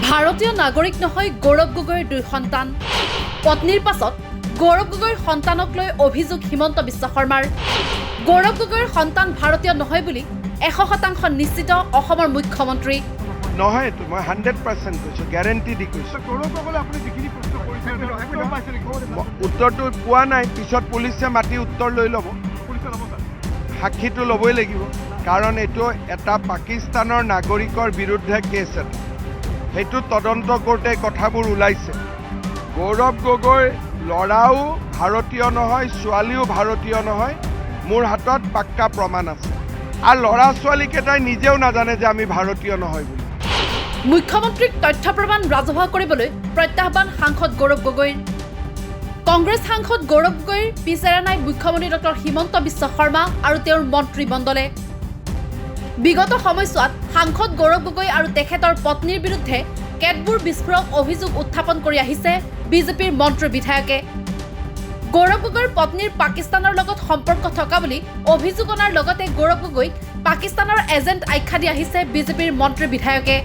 ভাৰতীয় নাগৰিক নহয় গৌৰৱ গগৈৰ দুই সন্তান। পত্নীৰ পাছত গৌৰৱ গগৈৰ সন্তানক লৈ অভিযোগ হিমন্ত বিশ্ব শৰ্মাৰ। গৌৰৱ গগৈৰ সন্তান ভাৰতীয় নহয় বুলি 100% নিশ্চিত অসমৰ মুখ্যমন্ত্ৰী। নহয় তো মই 100% কৈছো, গ্যাৰেণ্টি দি কৈছো। উত্তৰটো পোৱা নাই, পিছত পুলিচে মাতি উত্তৰ লৈ ল'ব। সাক্ষীটো ল'বই লাগিব, কাৰণ এইটো এটা পাকিস্তানৰ নাগৰিকৰ বিৰুদ্ধে কেছ এটা। সেইটো তদন্ত কৰোঁতে কথাবোৰ ওলাইছে। গৌৰৱ গগৈৰ ল'ৰাও ভাৰতীয় নহয়, ছোৱালীও ভাৰতীয় নহয়, মোৰ হাতত পাক্কা প্ৰমাণ আছে। আৰু ল'ৰা ছোৱালীকেইটাই নিজেও নাজানে যে আমি ভাৰতীয় নহয় বুলি। মুখ্যমন্ত্ৰীক তথ্য প্ৰমাণ ৰাজহুৱা কৰিবলৈ প্ৰত্যাহ্বান সাংসদ গৌৰৱ গগৈৰ। কংগ্ৰেছ সাংসদ গৌৰৱ গগৈৰ পিছেৰা নাই মুখ্যমন্ত্ৰী ডক্টৰ হিমন্ত বিশ্ব শৰ্মা আৰু তেওঁৰ মন্ত্ৰীমণ্ডলে। বিগত সময়ছোৱাত সাংসদ গৌৰৱ গগৈ আৰু তেখেতৰ পত্নীৰ বিৰুদ্ধে কেতবোৰ বিস্ফোৰক অভিযোগ উত্থাপন কৰি আহিছে বিজেপিৰ মন্ত্ৰী বিধায়কে। গৌৰৱ গগৈৰ পত্নীৰ পাকিস্তানৰ লগত সম্পৰ্ক থকা বুলি অভিযোগ অনাৰ লগতে গৌৰৱ গগৈক পাকিস্তানৰ এজেণ্ট আখ্যা দি আহিছে বিজেপিৰ মন্ত্ৰী বিধায়কে।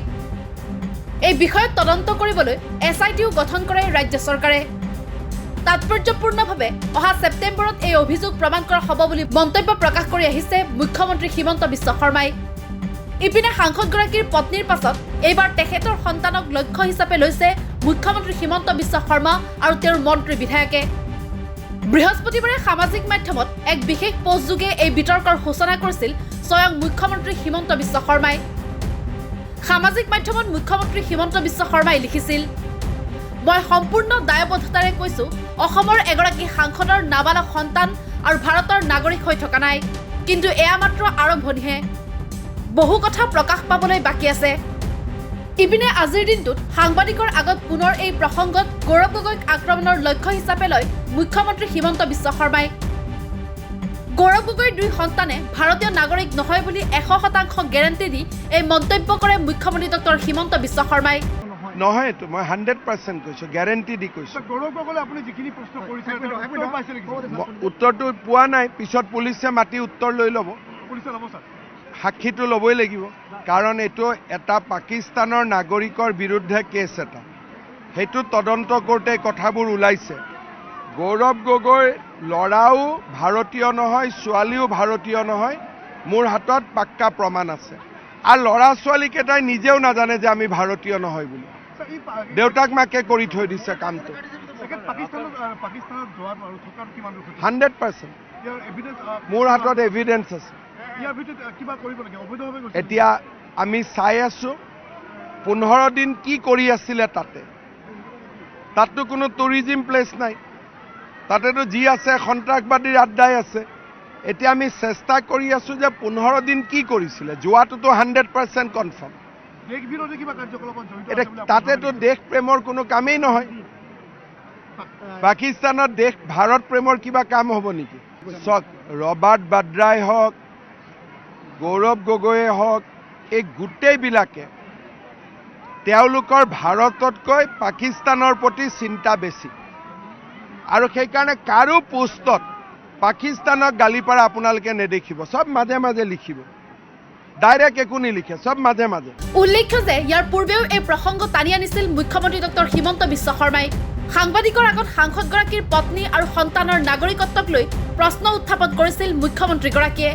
এই বিষয়ত তদন্ত কৰিবলৈ SITও গঠন কৰে ৰাজ্য চৰকাৰে। তাৎপৰ্যপূৰ্ণভাৱে অহা ছেপ্টেম্বৰত এই অভিযোগ প্ৰমাণ কৰা হ'ব বুলি মন্তব্য প্ৰকাশ কৰি আহিছে মুখ্যমন্ত্ৰী হিমন্ত বিশ্ব শৰ্মাই। ইপিনে সাংসদগৰাকীৰ পত্নীৰ পাছত এইবাৰ তেখেতৰ সন্তানক লক্ষ্য হিচাপে লৈছে মুখ্যমন্ত্ৰী হিমন্ত বিশ্ব শৰ্মা আৰু তেওঁৰ মন্ত্ৰী বিধায়কে। বৃহস্পতিবাৰে সামাজিক মাধ্যমত এক বিশেষ পোষ্টযোগে এই বিতৰ্কৰ সূচনা কৰিছিল স্বয়ং মুখ্যমন্ত্ৰী হিমন্ত বিশ্ব শৰ্মাই। সামাজিক মাধ্যমত মুখ্যমন্ত্ৰী হিমন্ত বিশ্ব শৰ্মাই লিখিছিল, মই সম্পূৰ্ণ দায়বদ্ধতাৰে কৈছো, অসমৰ এগৰাকী সাংসদৰ নাবালক সন্তান আৰু ভাৰতৰ নাগৰিক হৈ থকা নাই, কিন্তু এয়া মাত্ৰ আৰম্ভণিহে। বহু কথা প্ৰকাশ পাবলৈ বাকী আছে। ইপিনে আজিৰ দিনটোত সাংবাদিকৰ আগত পুনৰ এই প্ৰসংগত গৌৰৱ গগৈক আক্ৰমণৰ লক্ষ্য হিচাপে লয় মুখ্যমন্ত্ৰী হিমন্ত বিশ্ব শৰ্মাই। গৌৰৱ গগৈৰ দুই সন্তানে ভাৰতীয় নাগৰিক নহয় বুলি 100% গেৰাণ্টি দি এই মন্তব্য কৰে মুখ্যমন্ত্ৰী ডক্টৰ হিমন্ত বিশ্ব শৰ্মাই। নহয় তো মই 100% কৈছো, গ্যাৰেণ্টি দি কৈছো। উত্তৰটো পোৱা নাই, পিছত পুলিচে মাতি উত্তৰ লৈ ল'ব। সাক্ষীটো ল'বই লাগিব, কাৰণ এইটো এটা পাকিস্তানৰ নাগৰিকৰ বিৰুদ্ধে কেছ এটা। সেইটো তদন্ত কৰোঁতে কথাবোৰ ওলাইছে। গৌৰৱ গগৈৰ ল'ৰাও ভাৰতীয় নহয়, ছোৱালীও ভাৰতীয় নহয়, মোৰ হাতত পাক্কা প্ৰমাণ আছে। আৰু ল'ৰা ছোৱালীকেইটাই নিজেও নাজানে যে আমি ভাৰতীয় নহয় বুলি। দেউতাক মাকে কৰি থৈ দিছে কামটো। 100% মোৰ হাতত এভিডেন্স আছে। এতিয়া আমি চাই আছো 15 দিন কি কৰি আছিলে তাততো কোনো টুৰিজিম প্লেচ নাই, তাতেতো যি আছে সন্ত্ৰাসবাদীৰ আড্ডাই আছে। এতিয়া আমি চেষ্টা কৰি আছো যে 15 দিন কি কৰিছিলে, যোৱাটোতো 100% কনফাৰ্ম। এতিয়া তাতেতো দেশ প্ৰেমৰ কোনো কামেই নহয়। পাকিস্তানত দেশ ভাৰত প্ৰেমৰ কিবা কাম হ'ব নেকি? চক ৰবাৰ্ট বাদ্ৰাই হওক, গৌৰৱ গগৈয়ে হওক, এই গোটেইবিলাকে তেওঁলোকৰ ভাৰততকৈ পাকিস্তানৰ প্ৰতি চিন্তা বেছি। আৰু সেইকাৰণে কাৰো পোষ্টত পাকিস্তানক গালি পাৰা আপোনালোকে নেদেখিব। চব মাজে মাজে লিখিব, ডাইৰেক্ট একো নিলিখে, চব মাজে মাজে। উল্লেখ্য যে ইয়াৰ পূৰ্বেও এই প্ৰসংগ টানি আনিছিল মুখ্যমন্ত্ৰী ডক্টৰ হিমন্ত বিশ্ব শৰ্মাই। সাংবাদিকৰ আগত সাংসদগৰাকীৰ পত্নী আৰু সন্তানৰ নাগৰিকত্বক লৈ প্ৰশ্ন উত্থাপন কৰিছিল মুখ্যমন্ত্ৰীগৰাকীয়ে।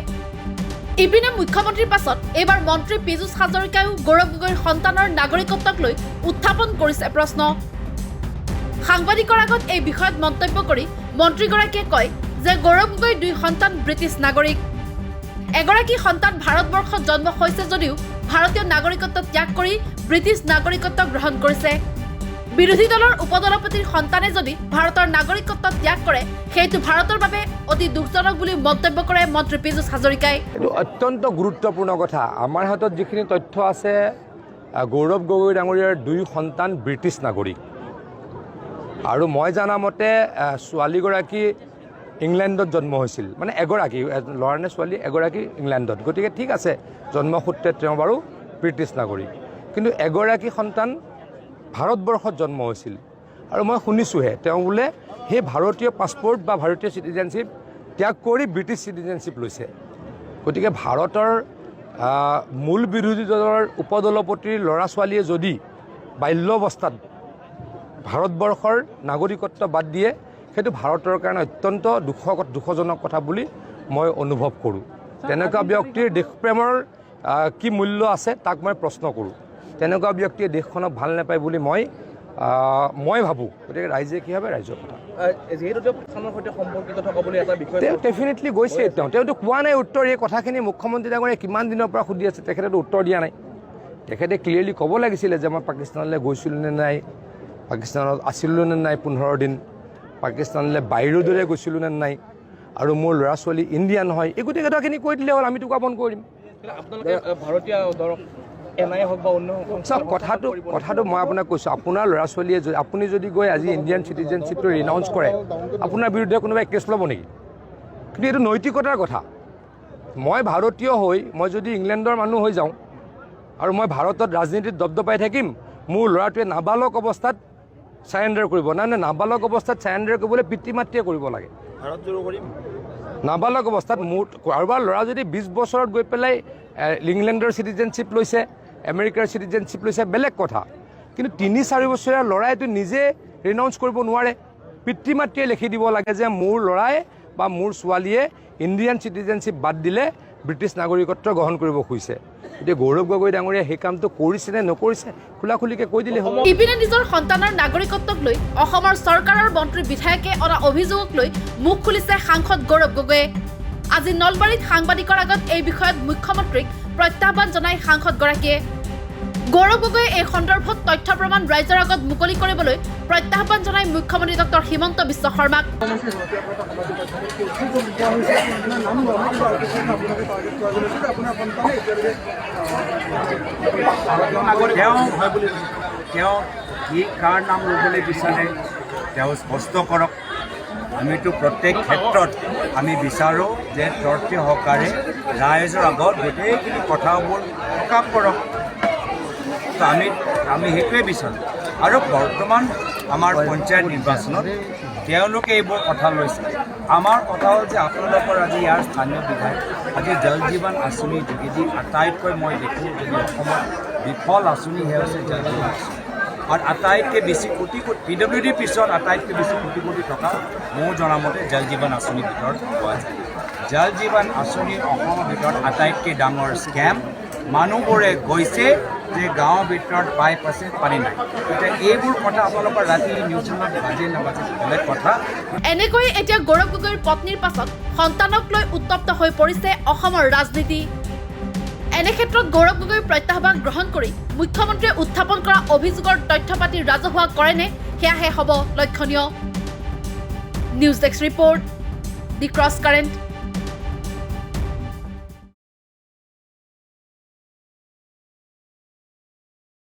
ইপিনে মুখ্যমন্ত্ৰীৰ পাছত এইবাৰ মন্ত্ৰী পীযুষ হাজৰিকায়ো গৌৰৱ গগৈৰ সন্তানৰ নাগৰিকত্বক লৈ উত্থাপন কৰিছে প্ৰশ্ন। সাংবাদিকৰ আগত এই বিষয়ত মন্তব্য কৰি মন্ত্ৰীগৰাকীয়ে কয় যে গৌৰৱ গগৈৰ দুই সন্তান ব্ৰিটিছ নাগৰিক। এগৰাকী সন্তান ভাৰতবৰ্ষত জন্ম হৈছে যদিও ভাৰতীয় নাগৰিকত্ব ত্যাগ কৰি ব্ৰিটিছ নাগৰিকত্ব গ্ৰহণ কৰিছে। বিৰোধী দলৰ উপদলপতিৰ সন্তানে যদি ভাৰতৰ নাগৰিকত্ব ত্যাগ কৰে সেইটো ভাৰতৰ বাবে অতি দুখজনক বুলি মন্তব্য কৰে মন্ত্ৰী পীযুষ হাজৰিকাই। এইটো অত্যন্ত গুৰুত্বপূৰ্ণ কথা। আমাৰ হাতত যিখিনি তথ্য আছে, গৌৰৱ গগৈ ডাঙৰীয়াৰ দুই সন্তান ব্ৰিটিছ নাগৰিক, আৰু মই জানামতে ছোৱালীগৰাকী ইংলেণ্ডত জন্ম হৈছিল, মানে এগৰাকী ল'ৰা নে ছোৱালী এগৰাকী ইংলেণ্ডত। গতিকে ঠিক আছে, জন্মসূত্ৰে তেওঁ বাৰু ব্ৰিটিছ নাগৰিক, কিন্তু এগৰাকী সন্তান ভাৰতবৰ্ষত জন্ম হৈছিল। আৰু মই শুনিছোঁহে তেওঁ বোলে সেই ভাৰতীয় পাছপৰ্ট বা ভাৰতীয় চিটিজেনশ্বিপ ত্যাগ কৰি ব্ৰিটিছ চিটিজেনশ্বিপ লৈছে। গতিকে ভাৰতৰ মূল বিৰোধী দলৰ উপদলপতিৰ ল'ৰা ছোৱালীয়ে যদি বাল্যাৱস্থাত ভাৰতবৰ্ষৰ নাগৰিকত্ব বাদ দিয়ে সেইটো ভাৰতৰ কাৰণে অত্যন্ত দুখজনক কথা বুলি মই অনুভৱ কৰোঁ। তেনেকুৱা ব্যক্তিৰ দেশপ্ৰেমৰ কি মূল্য আছে তাক মই প্ৰশ্ন কৰোঁ। তেনেকুৱা ব্যক্তিয়ে দেশখনক ভাল নাপায় বুলি মই ভাবোঁ। গতিকে ৰাইজে কি ভাবে ৰাইজৰ কথা। ডেফিনেটলি গৈছে। তেওঁতো কোৱা নাই উত্তৰ। এই কথাখিনি মুখ্যমন্ত্ৰী ডাঙৰীয়ে কিমান দিনৰ পৰা সুধি আছে, তেখেতেতো উত্তৰ দিয়া নাই। তেখেতে ক্লিয়াৰলি ক'ব লাগিছিলে যে মই পাকিস্তানলৈ গৈছিলোঁ নে নাই, পাকিস্তানত আছিলোঁ নে নাই 15 দিন, পাকিস্তানলৈ বাহিৰৰ দৰে গৈছিলোঁ নে নাই, আৰু মোৰ ল'ৰা ছোৱালী ইণ্ডিয়ান হয়। এই গোটেই কথাখিনি কৈ দিলে হ'ল, আমিতো কাপন কৰিম। চাওক, কথাটো মই আপোনাক কৈছোঁ, আপোনাৰ ল'ৰা ছোৱালীয়ে আপুনি যদি গৈ আজি ইণ্ডিয়ান চিটিজেনশ্বিপটো ৰিনাউন্স কৰে, আপোনাৰ বিৰুদ্ধে কোনোবাই কেছ ল'ব নেকি? কিন্তু এইটো নৈতিকতাৰ কথা। মই ভাৰতীয় হৈ মই যদি ইংলেণ্ডৰ মানুহ হৈ যাওঁ আৰু মই ভাৰতত ৰাজনীতিত দবদবাই থাকিম, মোৰ ল'ৰাটোৱে নাবালক অৱস্থাত চাৰেণ্ডাৰ কৰিব। নাই, নাবালক অৱস্থাত চাৰেণ্ডাৰ কৰিবলৈ পিতৃ মাতৃয়ে কৰিব লাগে। নাবালক অৱস্থাত মোৰ কাৰোবাৰ ল'ৰা যদি 20 বছৰত গৈ পেলাই ইংলেণ্ডৰ চিটিজেনশ্বিপ লৈছে, আমেৰিকাৰ চিটিজেনশ্বিপ লৈছে, বেলেগ কথা। কিন্তু 3-4 বছৰীয়া ল'ৰাইটো নিজে ৰিনাউন্স কৰিব নোৱাৰে। পিতৃ মাতৃয়ে লিখি দিব লাগে যে মোৰ ল'ৰাই বা মোৰ ছোৱালীয়ে ইণ্ডিয়ান চিটিজেনশ্বিপ বাদ দিলে ব্ৰিটিছ নাগৰিকত্ব গ্ৰহণ কৰিব খুজিছে। এতিয়া গৌৰৱ গগৈ ডাঙৰীয়াই সেই কামটো কৰিছে নে নকৰিছে খোলাখুলিকৈ কৈ দিলে হ'ব। ইপিনে নিজৰ সন্তানৰ নাগৰিকত্বক লৈ অসমৰ চৰকাৰৰ মন্ত্ৰী বিধায়কে অনা অভিযোগক লৈ মুখ খুলিছে সাংসদ গৌৰৱ গগৈয়ে। আজি নলবাৰীত সাংবাদিকৰ আগত এই বিষয়ত মুখ্যমন্ত্ৰীক প্ৰত্যাহ্বান জনাই সাংসদগৰাকীয়ে। গৌৰৱ গগৈয়ে এই সন্দৰ্ভত তথ্য প্ৰমাণ ৰাইজৰ আগত মুকলি কৰিবলৈ প্ৰত্যাহ্বান জনাই মুখ্যমন্ত্ৰী ডক্টৰ হিমন্ত বিশ্ব শৰ্মাক। তেওঁ কি কাৰ নাম ল'বলৈ বিচাৰে তেওঁ স্পষ্ট কৰক। আমিতো প্ৰত্যেক ক্ষেত্ৰত আমি বিচাৰোঁ যে তথ্য সহকাৰে ৰাইজৰ আগত গোটেইখিনি কথাবোৰ প্ৰকাশ কৰক। তো আমি সেইটোৱে বিচাৰোঁ। আৰু বৰ্তমান আমাৰ পঞ্চায়ত নিৰ্বাচনত তেওঁলোকে এইবোৰ কথা লৈছে। আমাৰ কথা হ'ল যে আপোনালোকৰ আজি ইয়াৰ স্থানীয় বিধায়ক আজি জল জীৱন আঁচনিৰ যোগেদি আটাইতকৈ মই দেখোঁ যে অসমত বিফল আঁচনিহে হৈছে জল জীৱন আঁচনি। আৰু আটাইতকৈ বেছি কোটি PWD পিছত আটাইতকৈ বেছি কোটি টকা মোৰ জনামতে জল জীৱন আঁচনিৰ ভিতৰত পোৱা যায়। জল জীৱন আঁচনিৰ অসমৰ ভিতৰত আটাইতকৈ ডাঙৰ স্কেম। মানুহবোৰে গৈছে যে গাঁৱৰ ভিতৰত পাইপ আছে, পানী নাই। এতিয়া এইবোৰ কথা আপোনালোকৰ ৰাতি নিউজ চেনেলত বাজে নাবাজে বেলেগ কথা। এনেকৈ এতিয়া গৌৰৱ গগৈৰ পত্নীৰ পাছত সন্তানক লৈ উত্তপ্ত হৈ পৰিছে অসমৰ ৰাজনীতি। এনে ক্ষেত্ৰত গৌৰৱ গগৈৰ প্ৰত্যাহ্বান গ্ৰহণ কৰি মুখ্যমন্ত্ৰীয়ে উত্থাপন কৰা অভিযোগৰ তথ্য পাতি ৰাজহুৱা কৰেনে, সেয়াহে হ'ব লক্ষণীয়। নিউজ ডেস্ক ৰিপৰ্ট, দি ক্ৰছ কাৰেণ্ট।